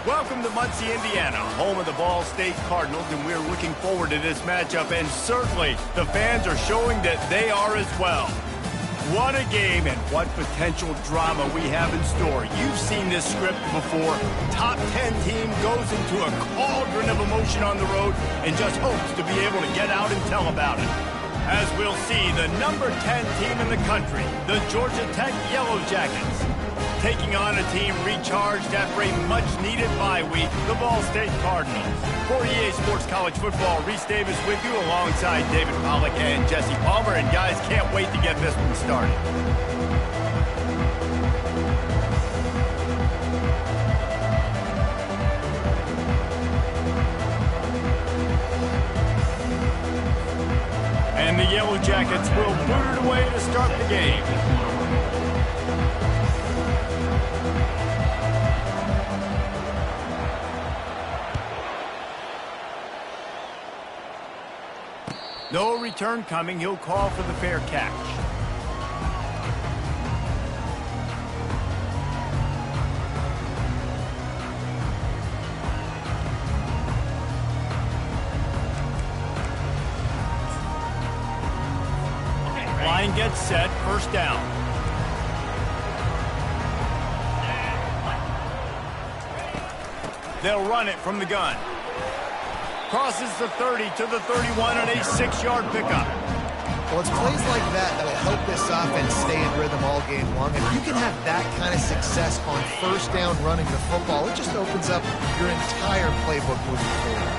Welcome to Muncie, Indiana, home of the Ball State Cardinals, and we're looking forward to this matchup, and certainly the fans are showing that they are as well. What a game and what potential drama we have in store. You've seen this script before. Top 10 team goes into a cauldron of emotion on the road and just hopes to be able to get out and tell about it. As we'll see, the number 10 team in the country, the Georgia Tech Yellow Jackets, taking on a team recharged after a much-needed bye week, the Ball State Cardinals. For EA Sports College Football, Reese Davis with you alongside David Pollack and Jesse Palmer. And guys, can't wait to get this one started. And the Yellow Jackets will boot it away to start the game. No return coming. He'll call for the fair catch. Line gets set. First down. They'll run it from the gun. Crosses the 30 to the 31 and a 6-yard pickup. Well, it's plays like that that'll help this offense stay in rhythm all game long. If you can have that kind of success on first down running the football, it just opens up your entire playbook moving forward.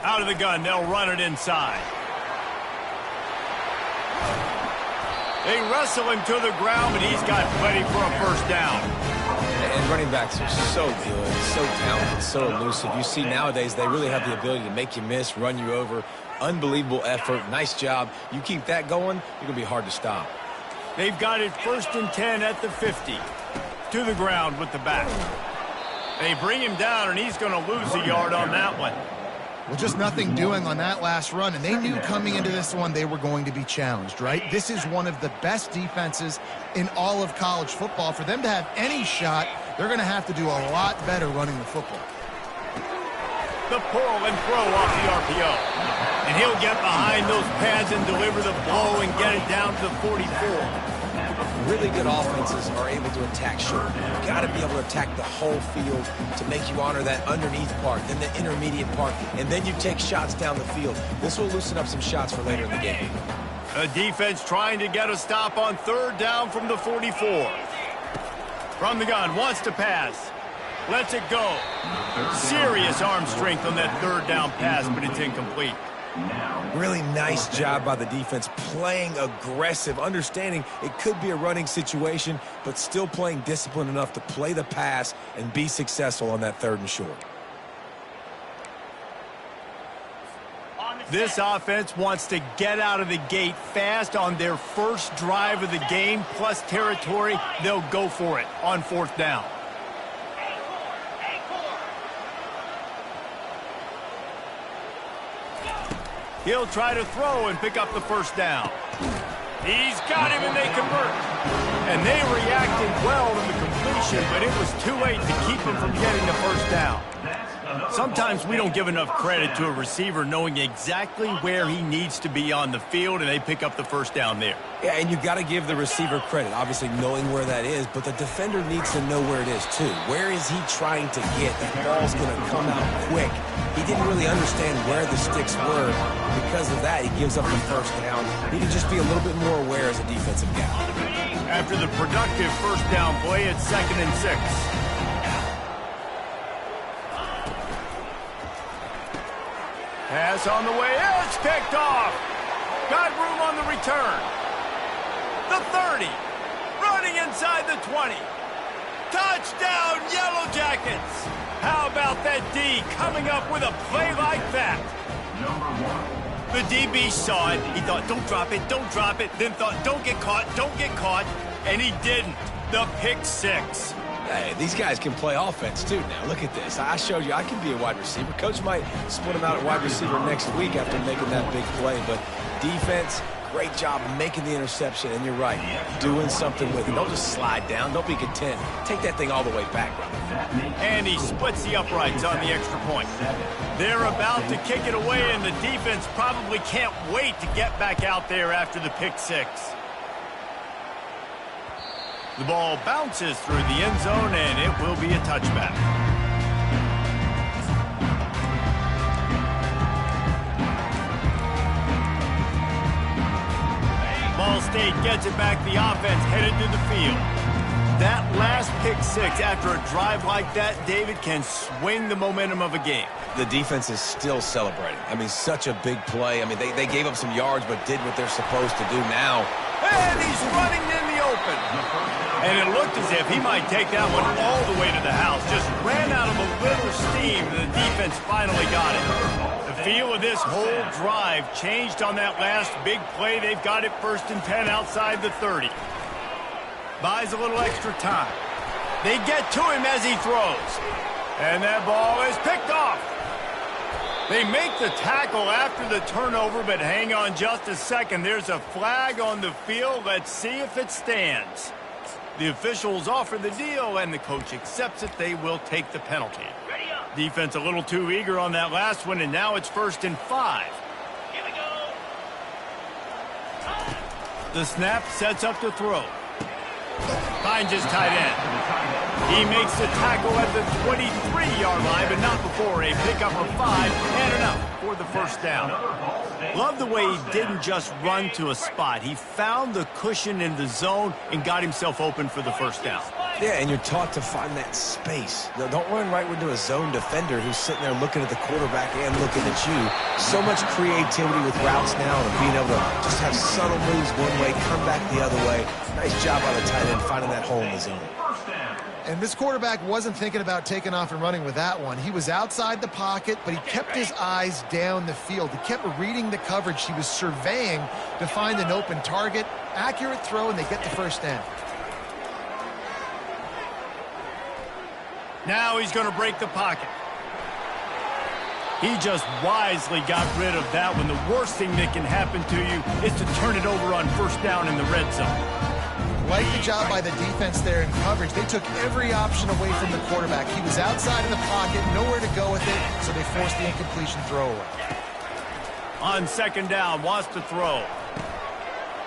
Out of the gun, they'll run it inside. They wrestle him to the ground, but he's got plenty for a first down. And running backs are so good, so talented, so elusive. You see nowadays they really have the ability to make you miss, run you over. Unbelievable effort. Nice job. You keep that going, you're going to be hard to stop. They've got it 1st and 10 at the 50. To the ground with the back. They bring him down, and he's going to lose a yard on that one. Well, just nothing doing on that last run, and they knew coming into this one they were going to be challenged, right? This is one of the best defenses in all of college football. For them to have any shot, they're going to have to do a lot better running the football. The pull and throw off the RPO. And he'll get behind those pads and deliver the blow and get it down to the 44. Really good offenses are able to attack short. You've got to be able to attack the whole field to make you honor that underneath part, then the intermediate part, and then you take shots down the field. This will loosen up some shots for later in the game. A defense trying to get a stop on 3rd down from the 44. From the gun, wants to pass. Lets it go. Serious arm strength on that 3rd down pass, but it's incomplete. Really nice job by the defense, playing aggressive, understanding it could be a running situation, but still playing disciplined enough to play the pass and be successful on that 3rd and short. This offense wants to get out of the gate fast on their first drive of the game, plus territory. They'll go for it on 4th down. He'll try to throw and pick up the first down. He's got him, and they convert. And they reacted well to the completion, but it was too late to keep him from getting the first down. Sometimes we don't give enough credit to a receiver knowing exactly where he needs to be on the field, and they pick up the first down there. Yeah, and you've got to give the receiver credit, obviously knowing where that is, but the defender needs to know where it is too. Where is he trying to get? That ball's going to come out quick. He didn't really understand where the sticks were. Because of that, he gives up the first down. He need to just be a little bit more aware as a defensive guy. After the productive first down play, it's 2nd and 6. Pass on the way. It's picked off. Got room on the return. The 30. Running inside the 20. Touchdown, Yellow Jackets. How about that D coming up with a play like that? The DB saw it. He thought, don't drop it, don't drop it. Then thought, don't get caught, and he didn't. The pick 6. Hey, these guys can play offense too now. Look at this. I showed you I can be a wide receiver. Coach might split him out at wide receiver next week after making that big play. But defense, great job of making the interception, and you're right, doing something with it. Don't just slide down. Don't be content. Take that thing all the way back. And he splits the uprights on the extra point. They're about to kick it away, and the defense probably can't wait to get back out there after the pick six. The ball bounces through the end zone, and it will be a touchback. Ball State gets it back. The offense headed to the field. That last pick six after a drive like that, David, can swing the momentum of a game. The defense is still celebrating. I mean, such a big play. I mean, they gave up some yards but did what they're supposed to do now. And he's running in the open. And it looked as if he might take that one all the way to the house. Just ran out of a little steam, and the defense finally got it. The feel of this whole drive changed on that last big play. They've got it 1st and 10 outside the 30. Buys a little extra time. They get to him as he throws. And that ball is picked off. They make the tackle after the turnover, but hang on just a second. There's a flag on the field. Let's see if it stands. The officials offer the deal, and the coach accepts it. They will take the penalty. Defense a little too eager on that last one, and now it's 1st and 5. Here we go. The snap sets up to throw. Finds his tight end. He makes the tackle at the 23-yard line, but not before a pickup of 5 and enough for the first down. Love the way he didn't just run to a spot. He found the cushion in the zone and got himself open for the first down. Yeah, and you're taught to find that space. Don't run right into a zone defender who's sitting there looking at the quarterback and looking at you. So much creativity with routes now and being able to just have subtle moves one way, come back the other way. Nice job by the tight end finding that hole in the zone. And this quarterback wasn't thinking about taking off and running with that one. He was outside the pocket, but he kept his eyes down the field. He kept reading the coverage. He was surveying to find an open target. Accurate throw, and they get the first down. Now he's going to break the pocket. He just wisely got rid of that one. The worst thing that can happen to you is to turn it over on 1st down in the red zone. Like the job by the defense there in coverage. They took every option away from the quarterback. He was outside of the pocket, nowhere to go with it, so they forced the incompletion throwaway. On 2nd down, wants to throw.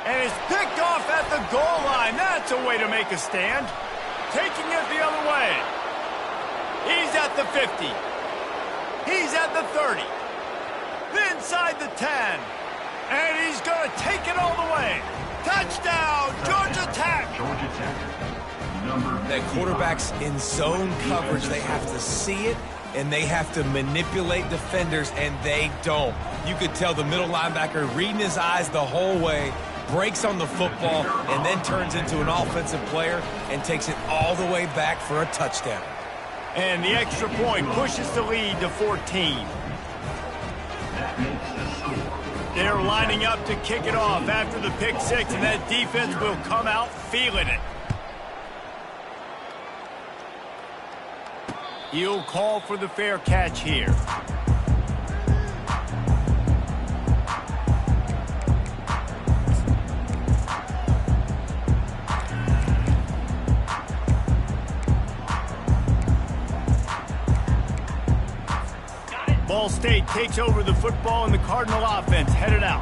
And it's picked off at the goal line. That's a way to make a stand. Taking it the other way. He's at the 50. He's at the 30. Inside the 10. And he's going to take it all the way. Touchdown, Georgia Tech. That quarterback's in zone coverage. They have to see it, and they have to manipulate defenders, and they don't. You could tell the middle linebacker reading his eyes the whole way, breaks on the football, and then turns into an offensive player and takes it all the way back for a touchdown. And the extra point pushes the lead to 14. They're lining up to kick it off after the pick six, and that defense will come out feeling it. He'll call for the fair catch here. Ball State takes over the football, and the Cardinal offense headed out.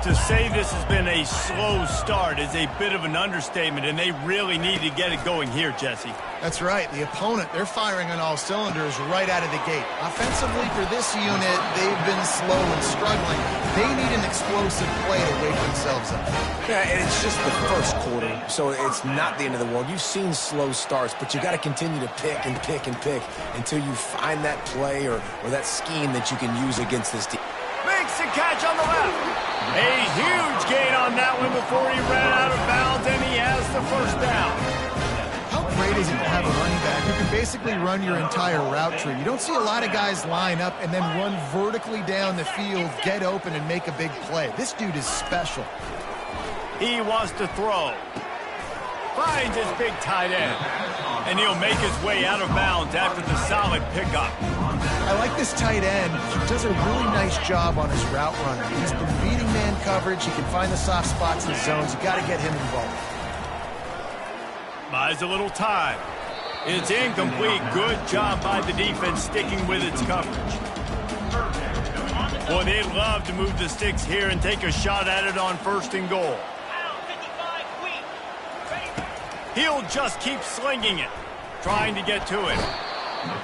To say this has been a slow start is a bit of an understatement, and they really need to get it going here, Jesse. That's right. The opponent, they're firing on all cylinders right out of the gate. Offensively for this unit, they've been slow and struggling. They need an explosive play to wake themselves up. Yeah, and it's just the first quarter, so it's not the end of the world. You've seen slow starts, but you got to continue to pick and pick and pick until you find that play or that scheme that you can use against this team. Makes the catch on the left. A huge gain on that one before he ran out of bounds, and he has the first down. How great is it to have a running back who can basically run your entire route tree? You don't see a lot of guys line up and then run vertically down the field, get open, and make a big play. This dude is special. He wants to throw. Finds his big tight end. And he'll make his way out of bounds after the solid pickup. I like this tight end. He does a really nice job on his route runner. He's been beating man coverage. He can find the soft spots in the zones. You got to get him involved. Buys a little time. It's incomplete. Good job by the defense sticking with its coverage. Boy, they'd love to move the sticks here and take a shot at it on 1st and goal. He'll just keep slinging it, trying to get to it.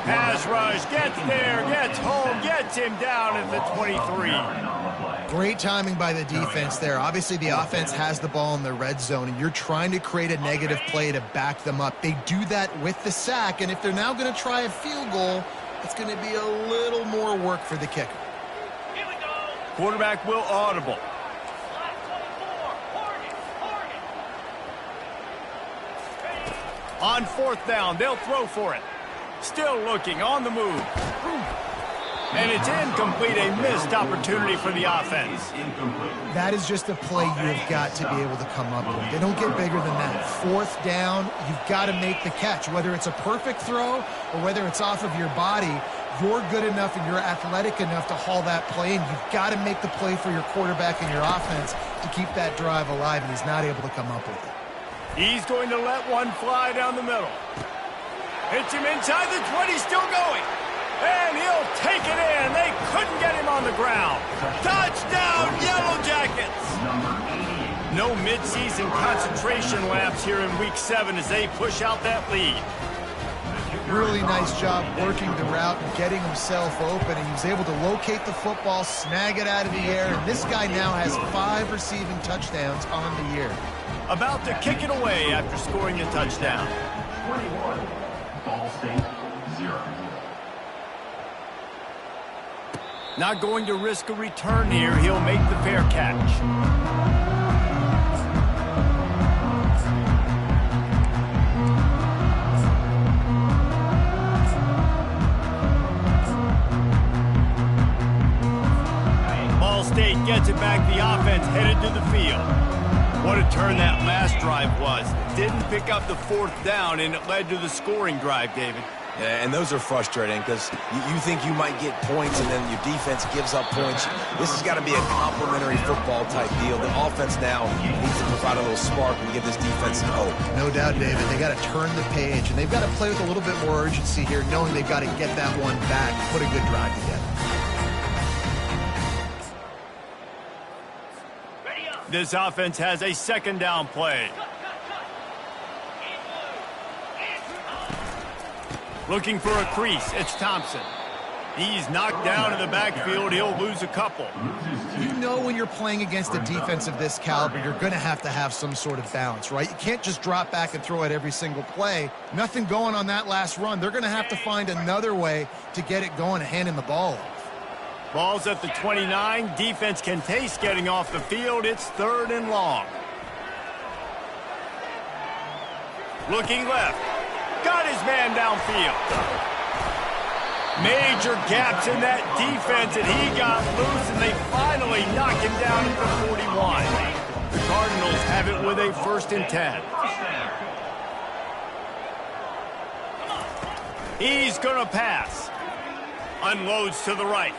Pass rush, gets there, gets home, gets him down at the 23. Great timing by the defense there. Obviously, the offense has the ball in the red zone, and you're trying to create a negative play to back them up. They do that with the sack, and if they're now going to try a field goal, it's going to be a little more work for the kicker. Quarterback will audible. On 4th down, they'll throw for it. Still looking, on the move. And it's incomplete, a missed opportunity for the offense. That is just a play you've got to be able to come up with. They don't get bigger than that. 4th down, you've got to make the catch. Whether it's a perfect throw or whether it's off of your body, you're good enough and you're athletic enough to haul that play, and you've got to make the play for your quarterback and your offense to keep that drive alive, and he's not able to come up with it. He's going to let one fly down the middle. Hits him inside the 20, still going. And he'll take it in. They couldn't get him on the ground. Touchdown, Yellow Jackets. No midseason concentration laps here in Week 7 as they push out that lead. Really nice job working the route and getting himself open, and he was able to locate the football, snag it out of the air, and this guy now has 5 receiving touchdowns on the year. About to kick it away after scoring a touchdown. 21, Ball State, 0. Not going to risk a return here. He'll make the fair catch. Ball State gets it back. The offense headed to the field. What a turn that last drive was. Didn't pick up the 4th down, and it led to the scoring drive, David. Yeah, and those are frustrating because you think you might get points and then your defense gives up points. This has got to be a complementary football type deal. The offense now needs to provide a little spark and give this defense some hope. No doubt, David. They got to turn the page, and they've got to play with a little bit more urgency here, knowing they've got to get that one back and put a good drive together. This offense has a 2nd down play. Looking for a crease. It's Thompson. He's knocked down in the backfield. He'll lose a couple. You know when you're playing against a defense of this caliber, you're going to have some sort of balance, right? You can't just drop back and throw it every single play. Nothing going on that last run. They're going to have to find another way to get it going and handing the ball off. Ball's at the 29. Defense can taste getting off the field. It's 3rd and long. Looking left. Got his man downfield. Major gaps in that defense, and he got loose, and they finally knock him down at the 41. The Cardinals have it with a 1st and 10. He's going to pass. Unloads to the right.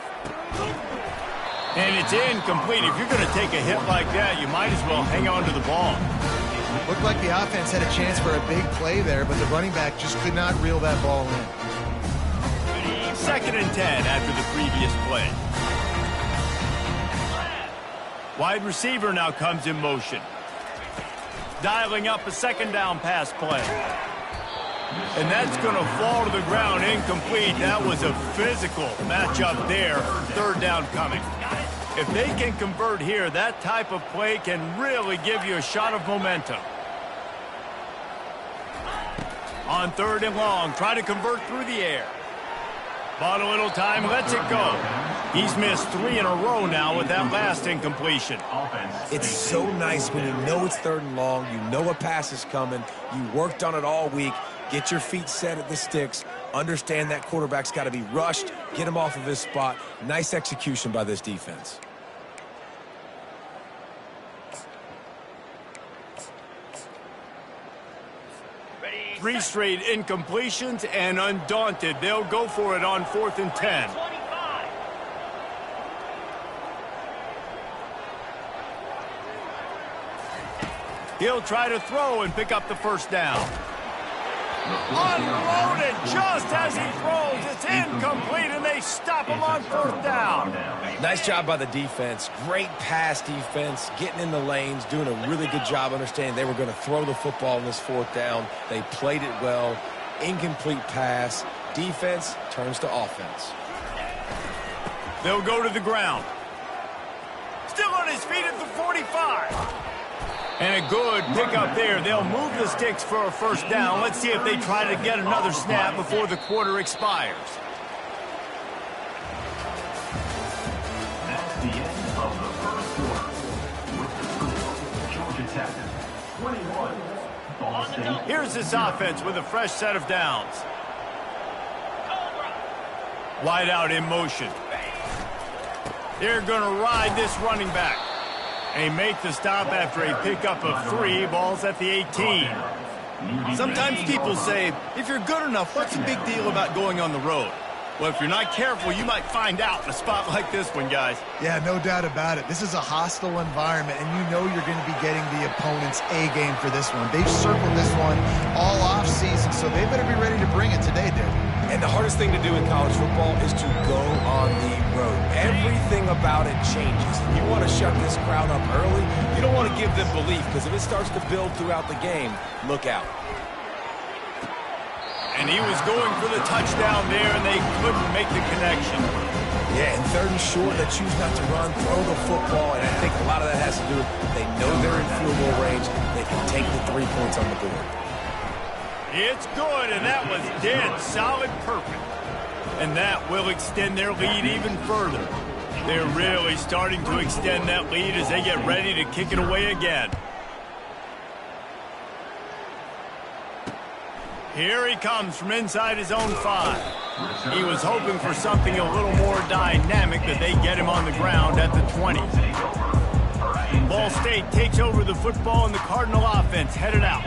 And it's incomplete. If you're going to take a hit like that, you might as well hang on to the ball. Looked like the offense had a chance for a big play there, but the running back just could not reel that ball in. 2nd and 10 after the previous play. Wide receiver now comes in motion. Dialing up a 2nd down pass play. And that's going to fall to the ground incomplete. That was a physical matchup there. 3rd down coming. If they can convert here, that type of play can really give you a shot of momentum. On 3rd and long, try to convert through the air. Bought a little time, lets it go. He's missed 3 in a row now with that last incompletion. It's so nice when you know it's 3rd and long, you know a pass is coming, you worked on it all week, get your feet set at the sticks, understand that quarterback's got to be rushed, get him off of his spot. Nice execution by this defense. 3 straight incompletions, and undaunted, they'll go for it on 4th and 10. He'll try to throw and pick up the first down. Unloaded just as he throws. It's incomplete, and they stop him on 4th down. Nice job by the defense. Great pass defense, getting in the lanes, doing a really good job understanding they were going to throw the football in this 4th down. They played it well. Incomplete pass. Defense turns to offense. They'll go to the ground. Still on his feet at the 45. And a good pickup there. They'll move the sticks for a first down. Let's see if they try to get another snap before the quarter expires. That's the end of the first quarter. With the score, Georgia Tech 21, Ball State. Here's this offense with a fresh set of downs. Wide out in motion. They're going to ride this running back. They make the stop after a pickup of 3 balls at the 18. Sometimes people say, if you're good enough, what's the big deal about going on the road? Well, if you're not careful, you might find out in a spot like this one, guys. Yeah, no doubt about it. This is a hostile environment, and you know you're going to be getting the opponent's A game for this one. They've circled this one all off season, so they better be ready to bring it today, dude. And the hardest thing to do in college football is to go on the road. Everything about it changes. You want to shut this crowd up early. You don't want to give them belief, because if it starts to build throughout the game, look out. And he was going for the touchdown there, and they couldn't make the connection. Yeah, and 3rd and short, they choose not to run, throw the football, and I think a lot of that has to do with they know they're in field goal range. They can take the 3 points on the board. It's good, and that was dead solid perfect. And that will extend their lead even further. They're really starting to extend that lead as they get ready to kick it away again. Here he comes from inside his own 5. He was hoping for something a little more dynamic, but they get him on the ground at the 20. Ball State takes over the football, and the Cardinal offense headed out.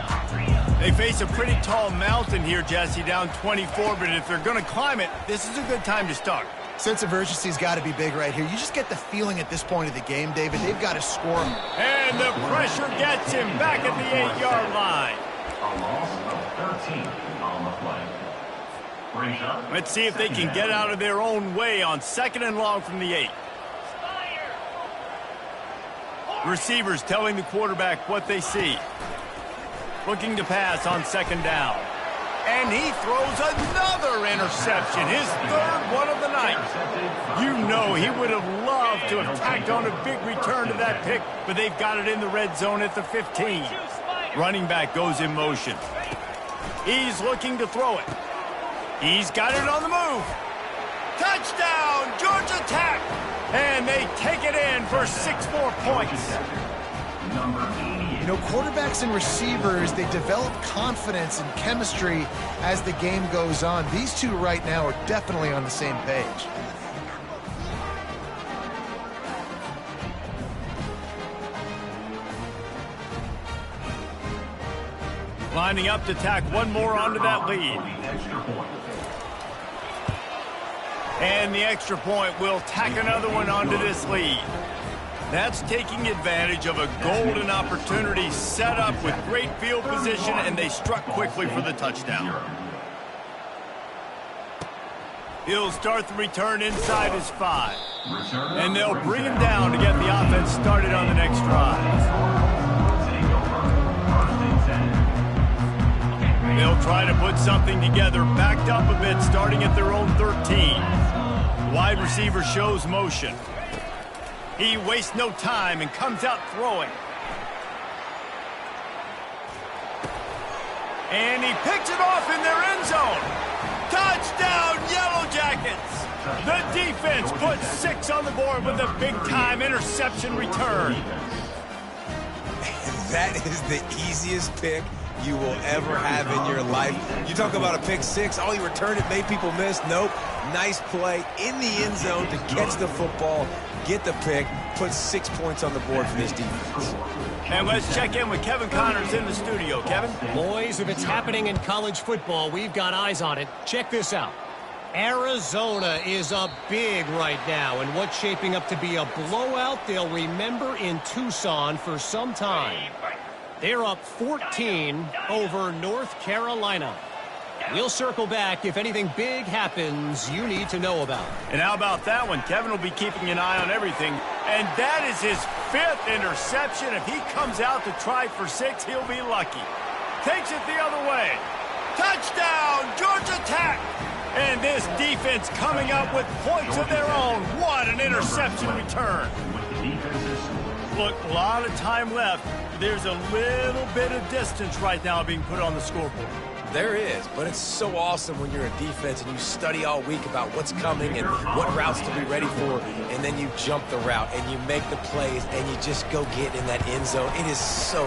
They face a pretty tall mountain here, Jesse, down 24, but if they're going to climb it, this is a good time to start. Sense of urgency's got to be big right here. You just get the feeling at this point of the game, David, they've got to score. And the pressure gets him back at the 8-yard line. A loss of 13 on the play. Brings up. Let's see if they can get out of their own way on 2nd and long from the 8. Receivers telling the quarterback what they see. Looking to pass on 2nd down. And he throws another interception, his 3rd one of the night. You know he would have loved to have tacked on a big return to that pick, but they've got it in the red zone at the 15. Running back goes in motion. He's looking to throw it. He's got it on the move. Touchdown, Georgia Tech! And they take it in for 6 more points. Number 88. You know, quarterbacks and receivers, they develop confidence and chemistry as the game goes on. These two right now are definitely on the same page. Lining up to tack one more onto that lead. And the extra point will tack another one onto this lead. That's taking advantage of a golden opportunity set up with great field position, and they struck quickly for the touchdown. He'll start the return inside his 5. And they'll bring him down to get the offense started on the next drive. They'll try to put something together, backed up a bit, starting at their own 13. The wide receiver shows motion. He wastes no time and comes out throwing. And he picks it off in their end zone. Touchdown, Yellow Jackets! The defense puts 6 on the board with a big-time interception return. That is the easiest pick you will ever have in your life. You talk about a pick 6. Oh, he returned it, made people miss. Nope. Nice play in the end zone to catch the football. get the pick, put 6 points on the board for this defense. And let's check in with Kevin Connors in the studio. Kevin? Boys, if it's happening in college football, we've got eyes on it. Check this out. Arizona is up big right now, and what's shaping up to be a blowout they'll remember in Tucson for some time. They're up 14 over North Carolina. We'll circle back if anything big happens you need to know about. And how about that one? Kevin will be keeping an eye on everything. And that is his 5th interception. If he comes out to try for 6, he'll be lucky. Takes it the other way. Touchdown, Georgia Tech! And this defense coming up with points of their own. What an interception return. Look, a lot of time left. There's a little bit of distance right now being put on the scoreboard. There is, but it's so awesome when you're a defense and you study all week about what's coming and what routes to be ready for, and then you jump the route and you make the plays and you just go get in that end zone. It is so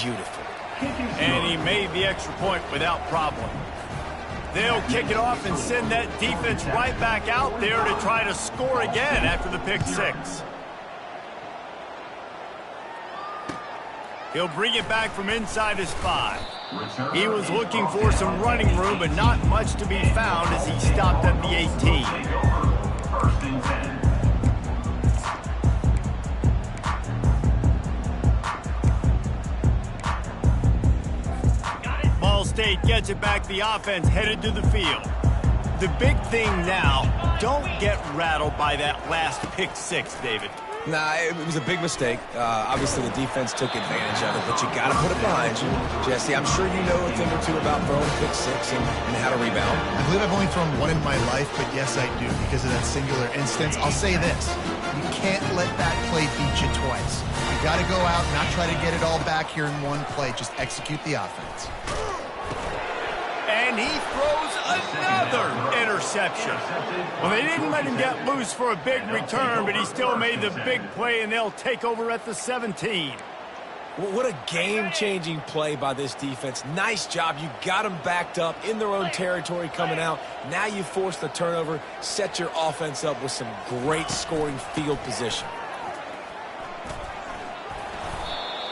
beautiful. And he made the extra point without problem. They'll kick it off and send that defense right back out there to try to score again after the pick 6. He'll bring it back from inside his 5. He was looking for some running room, but not much to be found as he stopped at the 18. Ball State gets it back. The offense headed to the field. The big thing now, don't get rattled by that last pick 6, David. Nah, it was a big mistake. Obviously, the defense took advantage of it, but you got to put it behind you. Jesse, I'm sure you know a thing or two about throwing pick 6 and how to rebound. I believe I've only thrown one in my life, but yes, I do because of that singular instance. I'll say this. You can't let that play beat you twice. You got to go out, not try to get it all back here in one play. Just execute the offense. And he throws another interception. Well, they didn't let him get loose for a big return, but he still made the big play, and they'll take over at the 17. What a game-changing play by this defense. Nice job. You got them backed up in their own territory coming out. Now you force the turnover, set your offense up with some great scoring field position.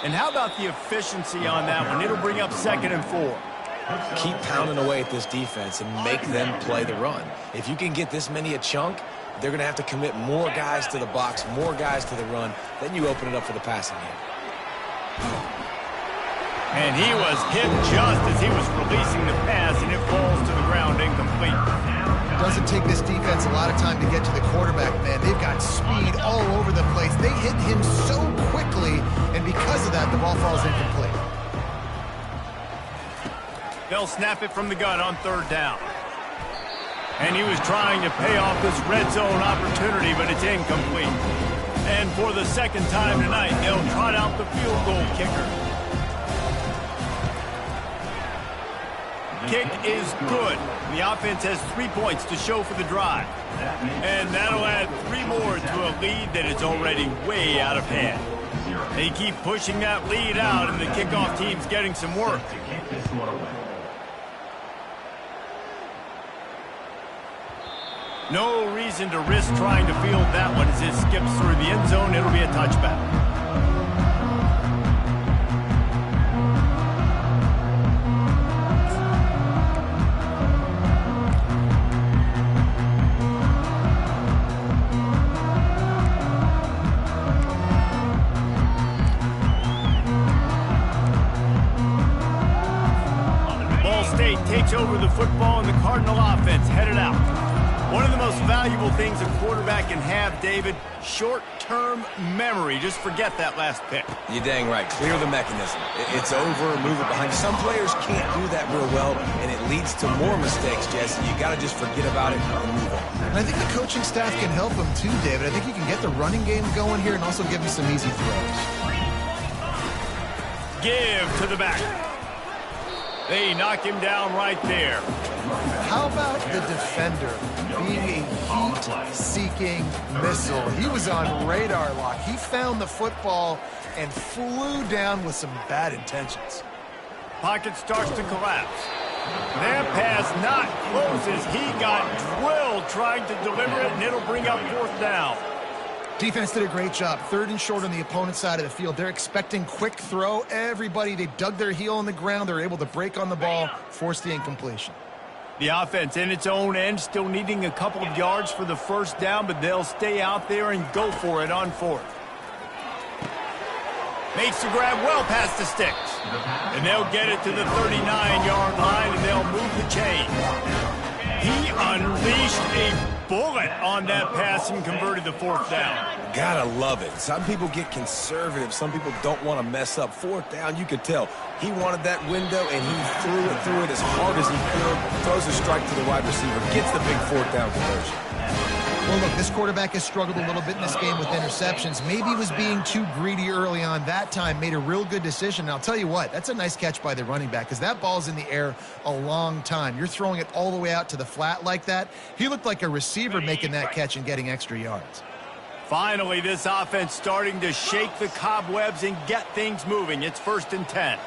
And how about the efficiency on that one? It'll bring up 2nd and 4. Keep pounding away at this defense and make them play the run. If you can get this many a chunk, they're going to have to commit more guys to the box, more guys to the run. Then you open it up for the passing game. And he was hit just as he was releasing the pass, and it falls to the ground incomplete. It doesn't take this defense a lot of time to get to the quarterback, man. They've got speed all over the place. They hit him so quickly, and because of that, the ball falls incomplete. They'll snap it from the gun on 3rd down. And he was trying to pay off this red zone opportunity, but it's incomplete. And for the 2nd time tonight, they'll trot out the field goal kicker. Kick is good. The offense has 3 points to show for the drive. And that'll add 3 more to a lead that is already way out of hand. They keep pushing that lead out, and the kickoff team's getting some work. No reason to risk trying to field that one as it skips through the end zone. It'll be a touchback. Ball State takes over the football, and the Cardinal offense headed out. One of the most valuable things a quarterback can have, David, short-term memory. Just forget that last pick. You're dang right. Clear the mechanism. It's over, move it behind you. Some players can't do that real well, and it leads to more mistakes, Jesse. You got to just forget about it and move on. And I think the coaching staff can help him too, David. I think you can get the running game going here and also give him some easy throws. Give to the back. They knock him down right there. How about the defender being a heat-seeking missile? He was on radar lock. He found the football and flew down with some bad intentions. Pocket starts to collapse. That pass not close as he got drilled trying to deliver it, and it'll bring up 4th down. Defense did a great job. 3rd and short on the opponent's side of the field. They're expecting quick throw. Everybody, they dug their heel in the ground. They're able to break on the ball, force the incompletion. The offense in its own end, still needing a couple of yards for the first down, but they'll stay out there and go for it on 4th. Makes the grab well past the sticks. And they'll get it to the 39-yard line, and they'll move the chains. He unleashed a bullet on that pass and converted the 4th down. Gotta love it. Some people get conservative. Some people don't want to mess up. 4th down, you could tell. He wanted that window, and he threw it as hard as he could. Throws a strike to the wide receiver. Gets the big 4th down conversion. Well, look, this quarterback has struggled a little bit in this game with interceptions. Maybe he was being too greedy early on. That time made a real good decision. And I'll tell you what, that's a nice catch by the running back because that ball's in the air a long time. You're throwing it all the way out to the flat like that. He looked like a receiver making that catch and getting extra yards. Finally, this offense starting to shake the cobwebs and get things moving. It's 1st and 10.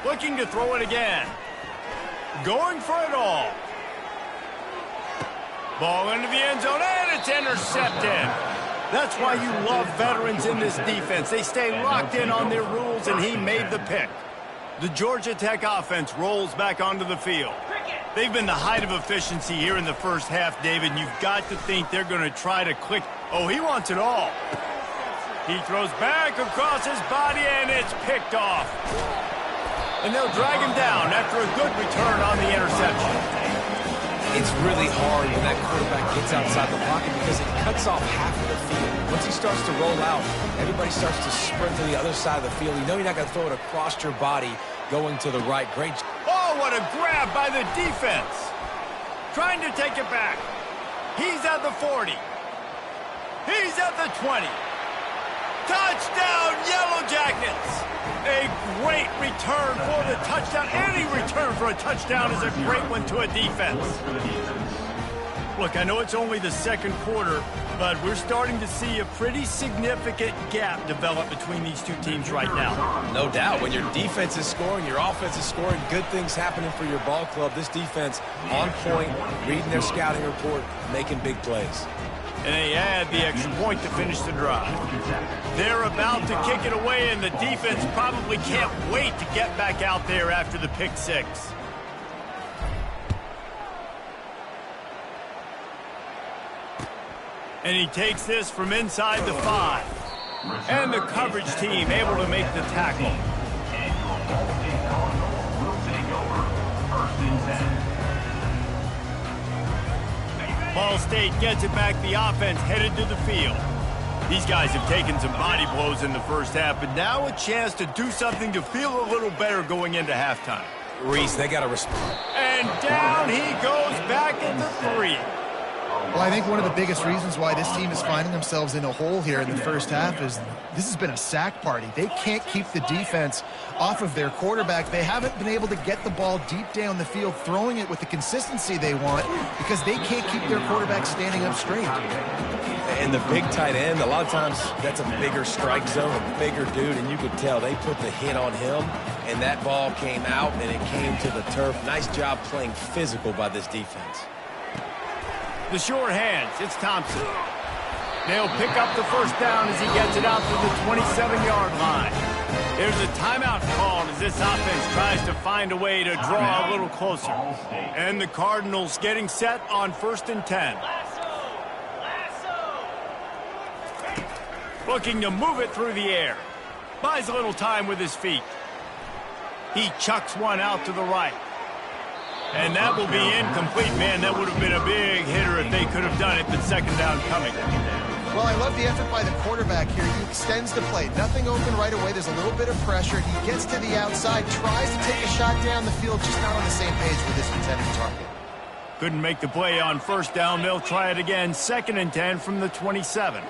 Looking to throw it again. Going for it all. Ball into the end zone, and it's intercepted. That's why you love veterans in this defense. They stay locked in on their rules, and he made the pick. The Georgia Tech offense rolls back onto the field. They've been the height of efficiency here in the first half, David. You've got to think they're going to try to click. Oh, he wants it all. He throws back across his body, and it's picked off. And they'll drag him down after a good return on the interception. It's really hard when that quarterback gets outside the pocket because it cuts off half of the field. Once he starts to roll out, everybody starts to sprint to the other side of the field. You know you're not going to throw it across your body going to the right. Great. Oh, what a grab by the defense. Trying to take it back. He's at the 40. He's at the 20. Touchdown, Yellow Jackets! A great return for the touchdown. Any return for a touchdown is a great one to a defense. Look, I know it's only the 2nd quarter, but we're starting to see a pretty significant gap develop between these two teams right now. No doubt. When your defense is scoring, your offense is scoring, good things happening for your ball club. This defense on point, reading their scouting report, making big plays. And they add the extra point to finish the drive. They're about to kick it away, and the defense probably can't wait to get back out there after the pick 6. And he takes this from inside the 5. And the coverage team able to make the tackle. Ball State gets it back. The offense headed to the field. These guys have taken some body blows in the first half, but now a chance to do something to feel a little better going into halftime. Reese, they got to respond. And down he goes back into 3. Well, I think one of the biggest reasons why this team is finding themselves in a hole here in the first half is this has been a sack party. They can't keep the defense off of their quarterback. They haven't been able to get the ball deep down the field, throwing it with the consistency they want because they can't keep their quarterback standing up straight. And the big tight end, a lot of times that's a bigger strike zone, a bigger dude, and you could tell they put the hit on him, and that ball came out, and it came to the turf. Nice job playing physical by this defense. The short hands, it's Thompson. They'll pick up the first down as he gets it out to the 27-yard line. There's a timeout called as this offense tries to find a way to draw a little closer. And the Cardinals getting set on 1st and 10. Looking to move it through the air. Buys a little time with his feet. He chucks one out to the right. And that will be incomplete. Man, that would have been a big hitter if they could have done it, but 2nd down coming. Well, I love the effort by the quarterback here. He extends the play. Nothing open right away. There's a little bit of pressure. He gets to the outside, tries to take a shot down the field, just not on the same page with his intended target. Couldn't make the play on 1st down. They'll try it again. 2nd and 10 from the 27.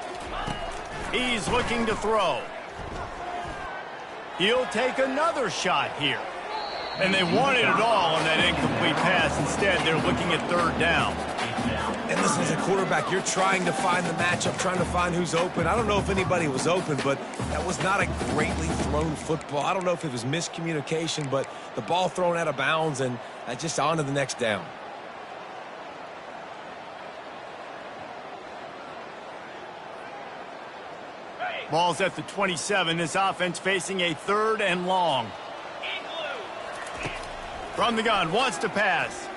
He's looking to throw. He'll take another shot here. And they wanted it all on that incomplete pass. Instead, they're looking at 3rd down. And listen, as a quarterback, you're trying to find the matchup, trying to find who's open. I don't know if anybody was open, but that was not a greatly thrown football. I don't know if it was miscommunication, but the ball thrown out of bounds and just on to the next down. Ball's at the 27. This offense facing a 3rd and long. From the gun, wants to pass.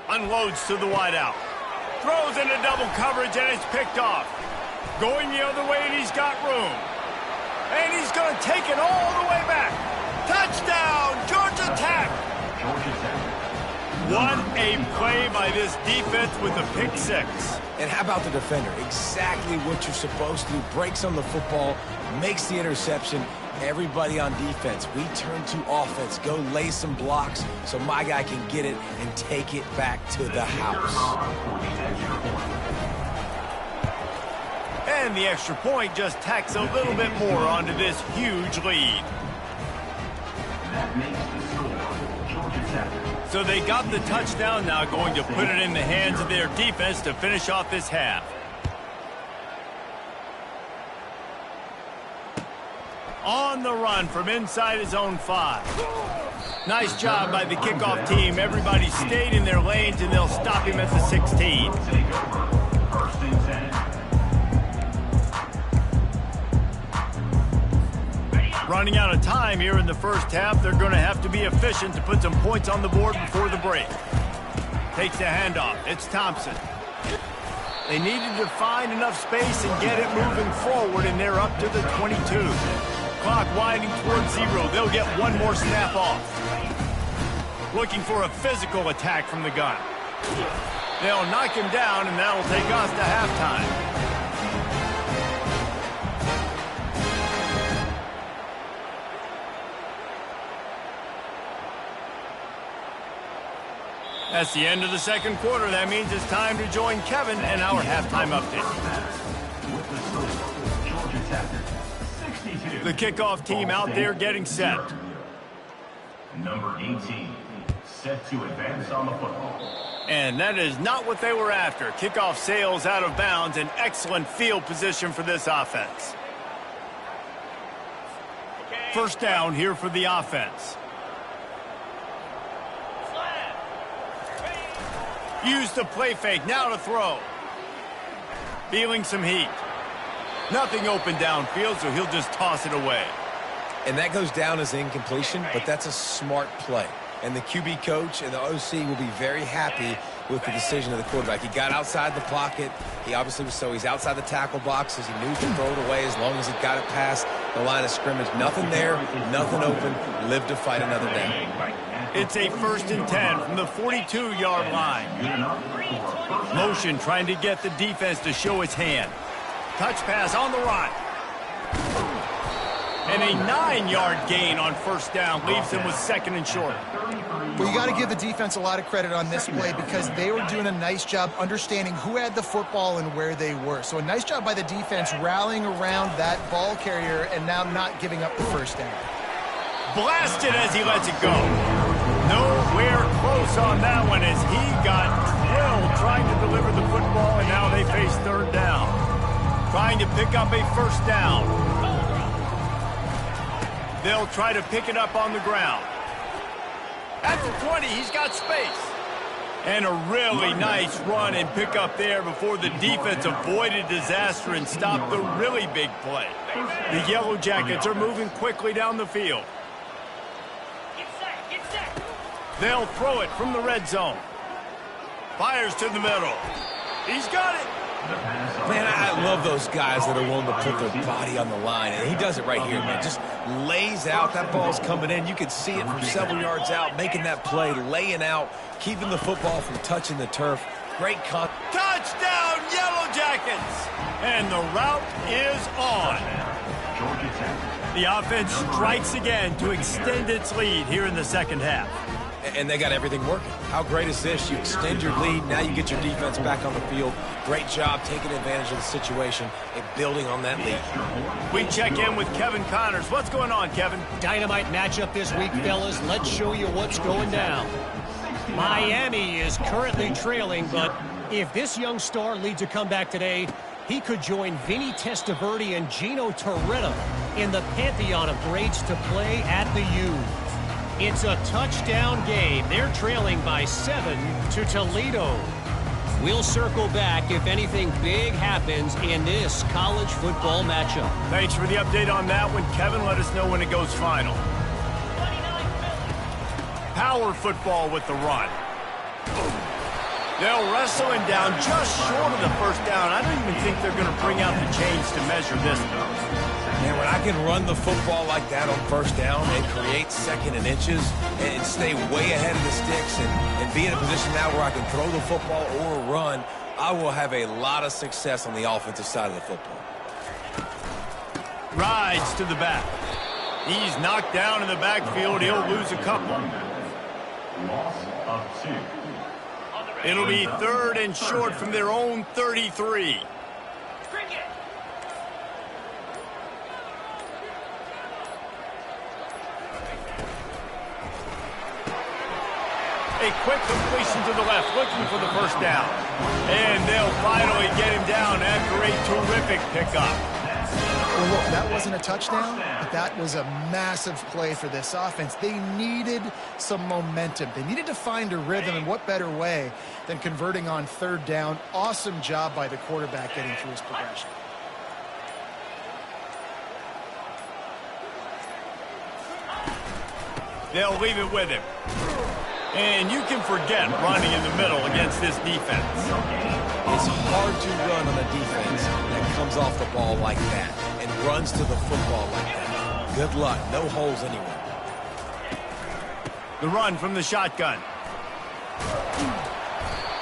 Unloads to the wideout. Throws into double coverage, and it's picked off. Going the other way, and he's got room. And he's going to take it all the way back. Touchdown, Georgia Tech! What a play by this defense with a pick 6. And how about the defender? Exactly what you're supposed to do. Breaks on the football, makes the interception. Everybody on defense, we turn to offense. Go lay some blocks so my guy can get it and take it back to the house. And the extra point just tacks a little bit more onto this huge lead. That makes the score Georgia Tech. So they got the touchdown, now going to put it in the hands of their defense to finish off this half. On the run from inside his own 5. Nice job by the kickoff team. Everybody stayed in their lanes, and they'll stop him at the 16. First and 10. Running out of time here in the first half. They're going to have to be efficient to put some points on the board before the break. Takes the handoff. It's Thompson. They needed to find enough space and get it moving forward, and they're up to the 22. Clock winding towards 0. They'll get one more snap off. Looking for a physical attack from the gun. They'll knock him down, and that'll take us to halftime. That's the end of the second quarter. That means it's time to join Kevin and our halftime update. With the score, Georgia Tech 62. The kickoff team out there getting set. Number 18, set to advance on the football. And that is not what they were after. Kickoff sails out of bounds. An excellent field position for this offense. First down here for the offense. Use the play fake, now to throw. Feeling some heat. Nothing open downfield, so he'll just toss it away. And that goes down as incompletion, but that's a smart play. And the QB coach and the OC will be very happy with the decision of the quarterback. He got outside the pocket. He obviously was he's outside the tackle boxes. He knew to throw it away as long as he got it past the line of scrimmage. Nothing there, nothing open. Live to fight another down. It's a 1st and 10 from the 42-yard line. Motion trying to get the defense to show its hand. Touch pass on the run. And a 9-yard gain on first down leaves him with 2nd and short. Well, you got to give the defense a lot of credit on this play because they were doing a nice job understanding who had the football and where they were. So a nice job by the defense rallying around that ball carrier and now not giving up the first down. Blasted as he lets it go. Nowhere close on that one as he got drilled trying to deliver the football, and now they face 3rd down. Trying to pick up a first down. They'll try to pick it up on the ground. At the 20, he's got space. And a really nice run and pick up there before the defense avoided disaster and stopped the really big play. The Yellow Jackets are moving quickly down the field. They'll throw it from the red zone. Fires to the middle. He's got it. Man, I love those guys that are willing to put their body on the line, and he does it right here, man. Just lays out. That ball's coming in. You can see it from several yards out, making that play, laying out, keeping the football from touching the turf. Great touchdown, Yellow Jackets! And the route is on. The offense strikes again to extend its lead here in the second half. And they got everything working. How great is this? You extend your lead. Now you get your defense back on the field. Great job taking advantage of the situation and building on that lead. We check in with Kevin Connors. What's going on, Kevin? Dynamite matchup this week, fellas. Let's show you what's going down. Miami is currently trailing, but if this young star leads a comeback today, he could join Vinny Testaverde and Gino Toretta in the pantheon of greats to play at the U. It's a touchdown game. They're trailing by 7 to Toledo. We'll circle back if anything big happens in this college football matchup. Thanks for the update on that one, Kevin. Let us know when it goes final. Power football with the run. They'll wrestle him down just short of the first down. I don't even think they're going to bring out the chains to measure this, though. Man, when I can run the football like that on first down and create second and inches and stay way ahead of the sticks and be in a position now where I can throw the football or run, I will have a lot of success on the offensive side of the football. Rides to the back. He's knocked down in the backfield. He'll lose a couple. Loss of 2. It'll be 3rd and short from their own 33. A quick completion to the left, looking for the first down. And they'll finally get him down after a terrific pickup. Well, look, that wasn't a touchdown, but that was a massive play for this offense. They needed some momentum. They needed to find a rhythm, and what better way than converting on 3rd down. Awesome job by the quarterback getting through his progression. They'll leave it with him. And you can forget running in the middle against this defense. It's hard to run on a defense that comes off the ball like that and runs to the football like that. Good luck. No holes anywhere. The run from the shotgun.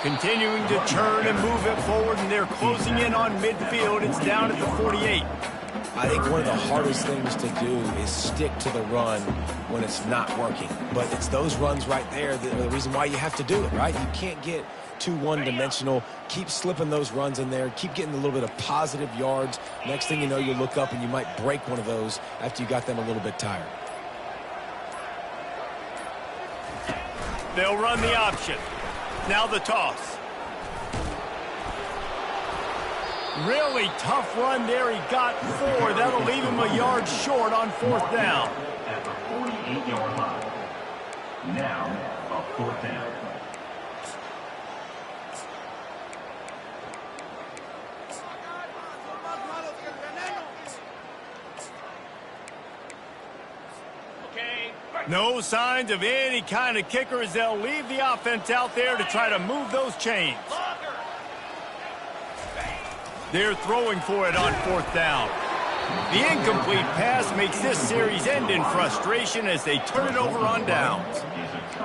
Continuing to turn and move it forward, and they're closing in on midfield. It's down at the 48. I think one of the hardest things to do is stick to the run when it's not working. But it's those runs right there that are the reason why you have to do it, right? You can't get too one-dimensional. Keep slipping those runs in there. Keep getting a little bit of positive yards. Next thing you know, you look up and you might break one of those after you got them a little bit tired. They'll run the option. Now the toss. Really tough run there. He got 4. That'll leave him a yard short on 4th down. At the 48-yard line. Now, a 4th down. No signs of any kind of kicker as they'll leave the offense out there to try to move those chains. They're throwing for it on 4th down. The incomplete pass makes this series end in frustration as they turn it over on downs.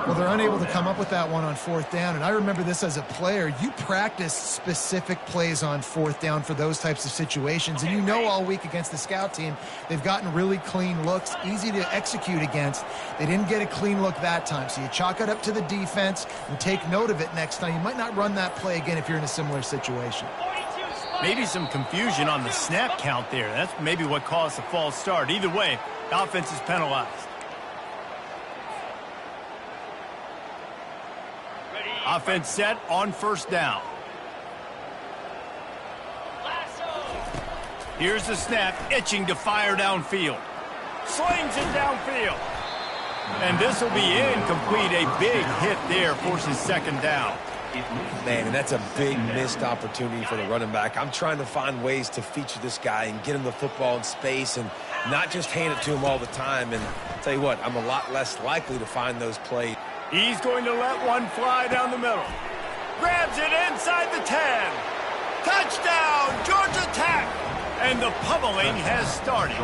Well, they're unable to come up with that one on 4th down, and I remember this as a player. You practice specific plays on 4th down for those types of situations, and you know all week against the scout team, they've gotten really clean looks, easy to execute against. They didn't get a clean look that time, so you chalk it up to the defense and take note of it next time. You might not run that play again if you're in a similar situation. Maybe some confusion on the snap count there. That's maybe what caused the false start. Either way, the offense is penalized. Offense set on 1st down. Here's the snap, itching to fire downfield. Slings it downfield. And this will be incomplete. A big hit there forces 2nd down. Man, and that's a big missed opportunity for the running back. I'm trying to find ways to feature this guy and get him the football in space and not just hand it to him all the time. And I'll tell you what, I'm a lot less likely to find those plays. He's going to let one fly down the middle. Grabs it inside the 10. Touchdown, Georgia Tech. And the pummeling has started.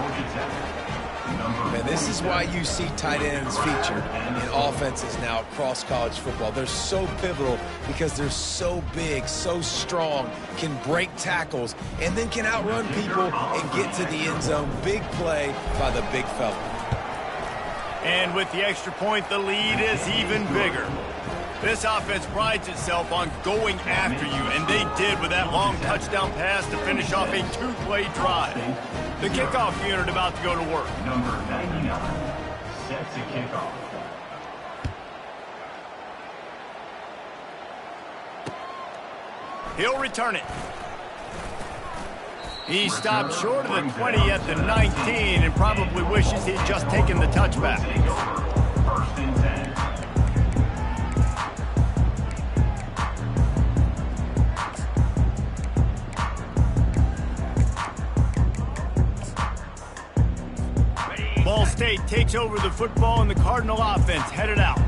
Man, this is why you see tight ends featured in offenses now across college football. They're so pivotal because they're so big, so strong, can break tackles, and then can outrun people and get to the end zone. Big play by the big fella. And with the extra point, the lead is even bigger. This offense prides itself on going after you, and they did with that long touchdown pass to finish off a 2-play drive. The kickoff unit about to go to work. Number 99 set to kick off. He'll return it. He stopped short of the 20 at the 19 and probably wishes he'd just taken the touchback. First and 10. Ball State takes over the football and the Cardinal offense headed out.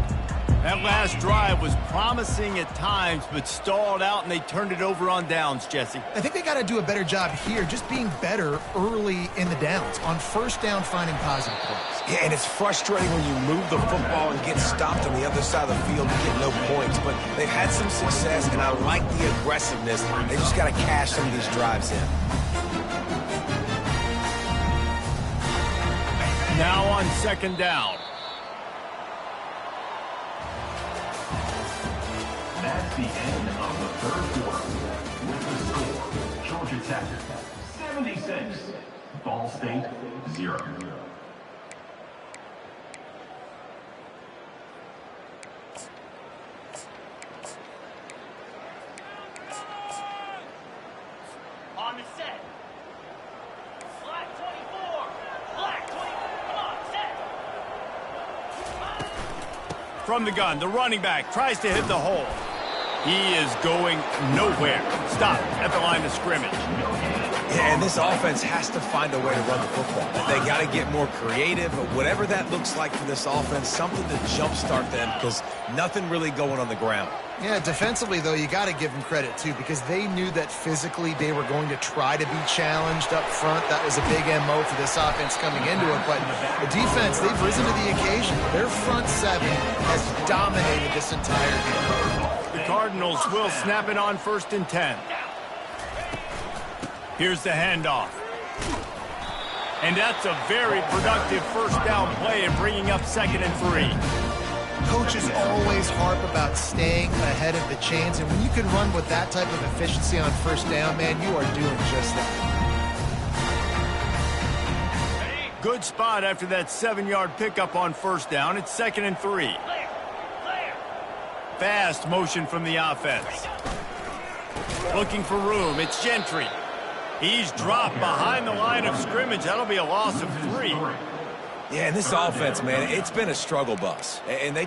That last drive was promising at times, but stalled out, and they turned it over on downs, Jesse. I think they got to do a better job here, just being better early in the downs. On first down, finding positive plays. Yeah, and it's frustrating when you move the football and get stopped on the other side of the field and get no points. But they've had some success, and I like the aggressiveness. They just got to cash some of these drives in. Now on second down. That's the end of the third quarter. With the score, Georgia Tech 76, Ball State 0. On the set. Black 24. Black 24. Come on, set. From the gun, the running back tries to hit the hole. He is going nowhere. Stop at the line of scrimmage. Yeah, and this offense has to find a way to run the football. They got to get more creative, but whatever that looks like for this offense, something to jumpstart them because nothing really going on the ground. Yeah, defensively, though, you got to give them credit, too, because they knew that physically they were going to try to be challenged up front. That was a big MO for this offense coming into it. But the defense, they've risen to the occasion. Their front seven has dominated this entire game. The Cardinals will snap it on first and 10. Here's the handoff. And that's a very productive first down play and bringing up second and 3. Coaches always harp about staying ahead of the chains, and when you can run with that type of efficiency on first down, man, you are doing just that. Good spot after that 7-yard pickup on first down. It's second and 3. Fast motion from the offense. Looking for room. It's Gentry. He's dropped behind the line of scrimmage. That'll be a loss of 3. Yeah, and this offense, man, it's been a struggle bus. And they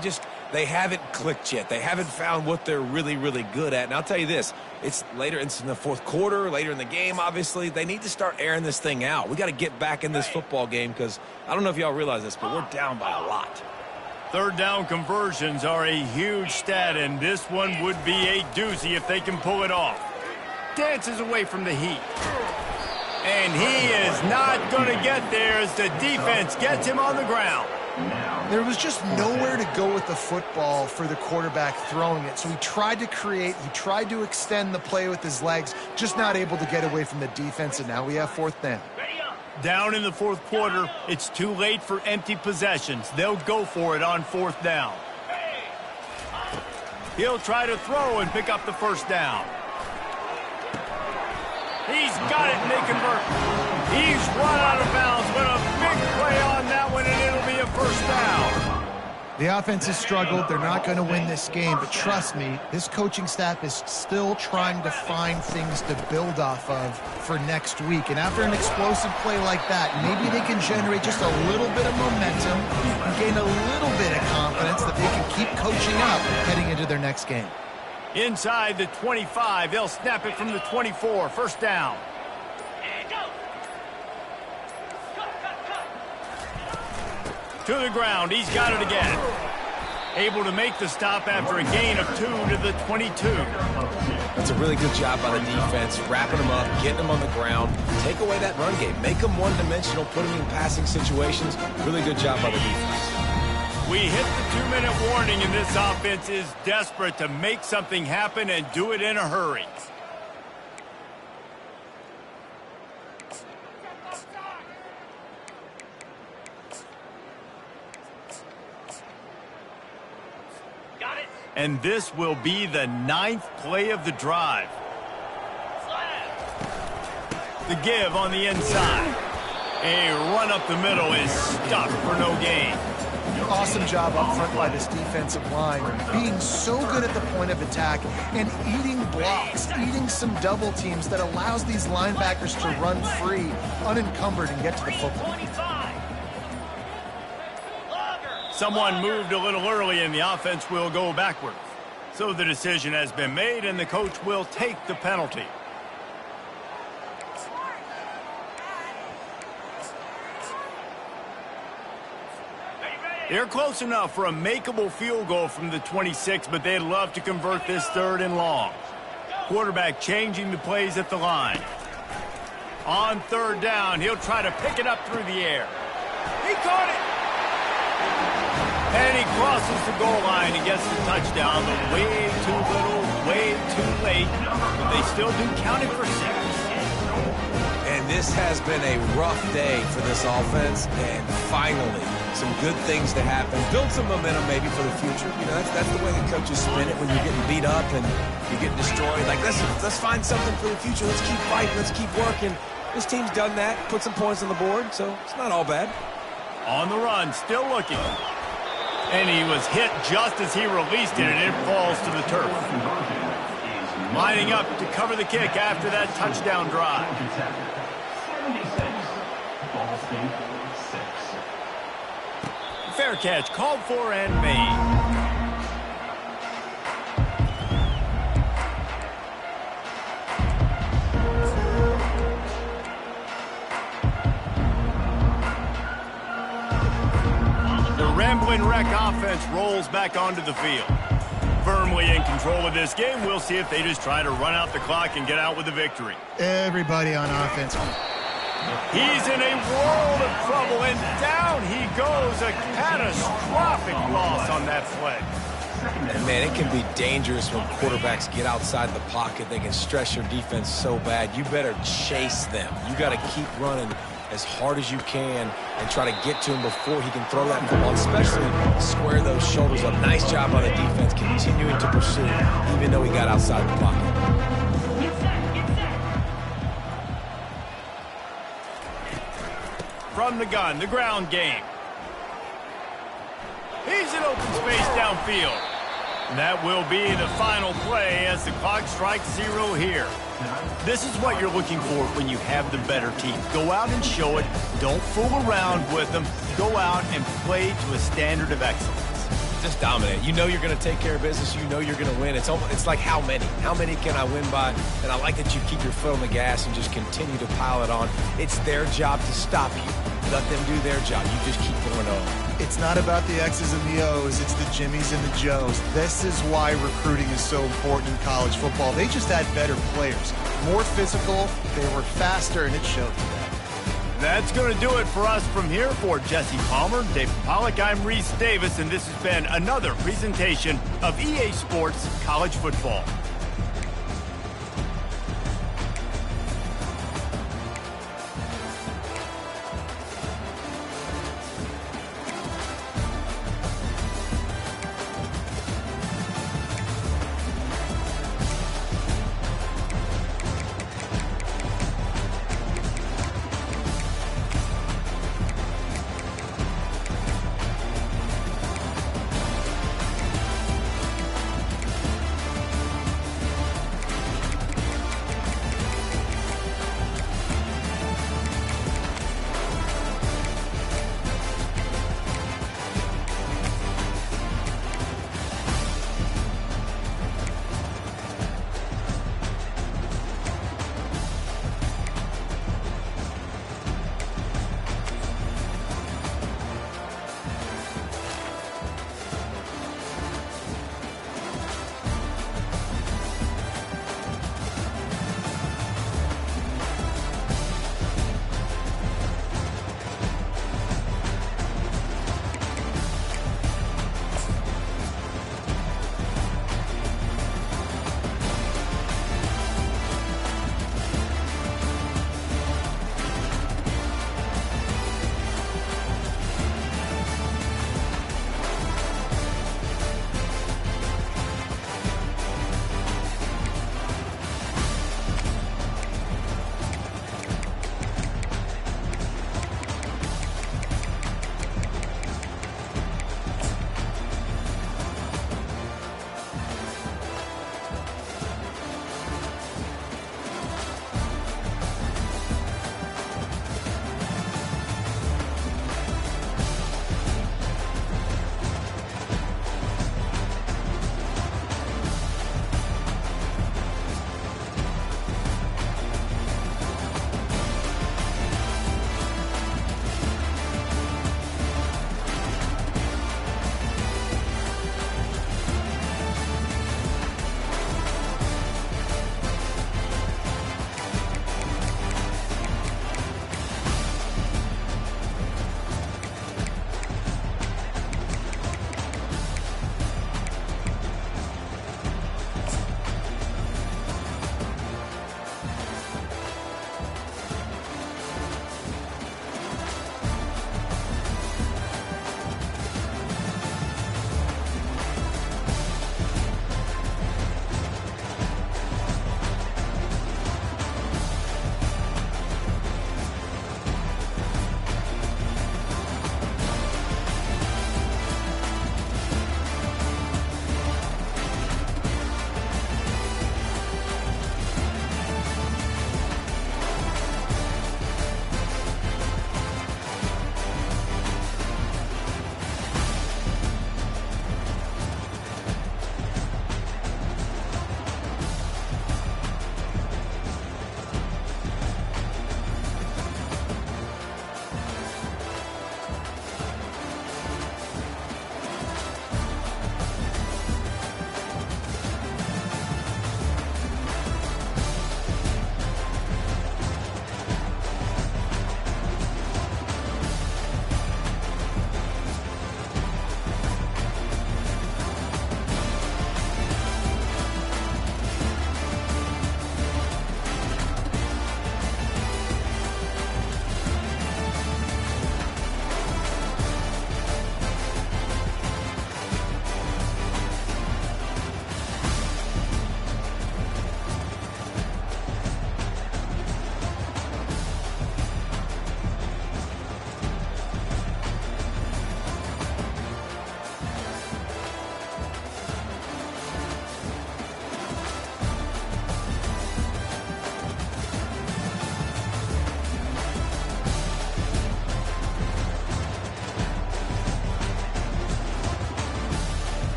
haven't clicked yet. They haven't found what they're really, really good at. And I'll tell you this, it's in the fourth quarter, later in the game, obviously. They need to start airing this thing out. We got to get back in this football game because I don't know if y'all realize this, but we're down by a lot. Third down conversions are a huge stat, and this one would be a doozy if they can pull it off. Dances away from the heat. And he is not going to get there as the defense gets him on the ground. There was just nowhere to go with the football for the quarterback throwing it. So he tried to create, he tried to extend the play with his legs, just not able to get away from the defense, and now we have fourth down. Down in the fourth quarter, it's too late for empty possessions. They'll go for it on fourth down. He'll try to throw and pick up the first down. He's got it, and they convert. He's run out of bounds, but a big play on that one, and it'll be a first down. The offense has struggled. They're not going to win this game, but trust me, this coaching staff is still trying to find things to build off of for next week. And after an explosive play like that, maybe they can generate just a little bit of momentum and gain a little bit of confidence that they can keep coaching up heading into their next game. Inside the 25, they'll snap it from the 24. First down. To the ground, he's got it again. Able to make the stop after a gain of 2 to the 22. That's a really good job by the defense, wrapping them up, getting them on the ground, take away that run game, make them one-dimensional, put them in passing situations. Really good job by the defense. We hit the 2-minute warning, and this offense is desperate to make something happen and do it in a hurry. And this will be the 9th play of the drive. The give on the inside. A run up the middle is stopped for no gain. Awesome job up front by this defensive line, being so good at the point of attack and eating blocks, eating some double teams that allows these linebackers to run free, unencumbered, and get to the football. 25. Logger. Someone moved a little early and the offense will go backwards. So the decision has been made and the coach will take the penalty. They're close enough for a makeable field goal from the 26, but they'd love to convert this 3rd and long. Quarterback changing the plays at the line. On 3rd down, he'll try to pick it up through the air. He caught it! And he crosses the goal line and gets the touchdown, but way too little, way too late. But they still do count it for 6. And this has been a rough day for this offense, and finally, some good things to happen. Build some momentum maybe for the future. You know, that's the way the coaches spin it when you're getting beat up and you're getting destroyed. Like, let's find something for the future. Let's keep fighting. Let's keep working. This team's done that, put some points on the board, so it's not all bad. On the run, still looking. And he was hit just as he released it, and it falls to the turf. Lining up to cover the kick after that touchdown drive. 76. Ball State 6. Fair catch called for and made. The Ramblin' Wreck offense rolls back onto the field. Firmly in control of this game, we'll see if they just try to run out the clock and get out with a victory. Everybody on offense. He's in a world of trouble, and down he goes. A catastrophic loss on that play. And man, it can be dangerous when quarterbacks get outside the pocket. They can stress your defense so bad. You better chase them. You got to keep running as hard as you can and try to get to him before he can throw that football, especially square those shoulders up. Nice job by the defense continuing to pursue, even though he got outside the pocket. Get set. Get set. From the gun, the ground game. He's in open space downfield. And that will be the final play as the clock strikes 0 here. This is what you're looking for when you have the better team. Go out and show it. Don't fool around with them. Go out and play to a standard of excellence. Just dominate. You know you're going to take care of business. You know you're going to win. It's like how many? How many can I win by? And I like that you keep your foot on the gas and just continue to pile it on. It's their job to stop you. Let them do their job. You just keep going on. It's not about the X's and the O's. It's the Jimmies and the Joes. This is why recruiting is so important in college football. They just had better players. More physical. They were faster, and it showed today. That's going to do it for us from here. For Jesse Palmer, Dave Pollock, I'm Reese Davis, and this has been another presentation of EA Sports College Football.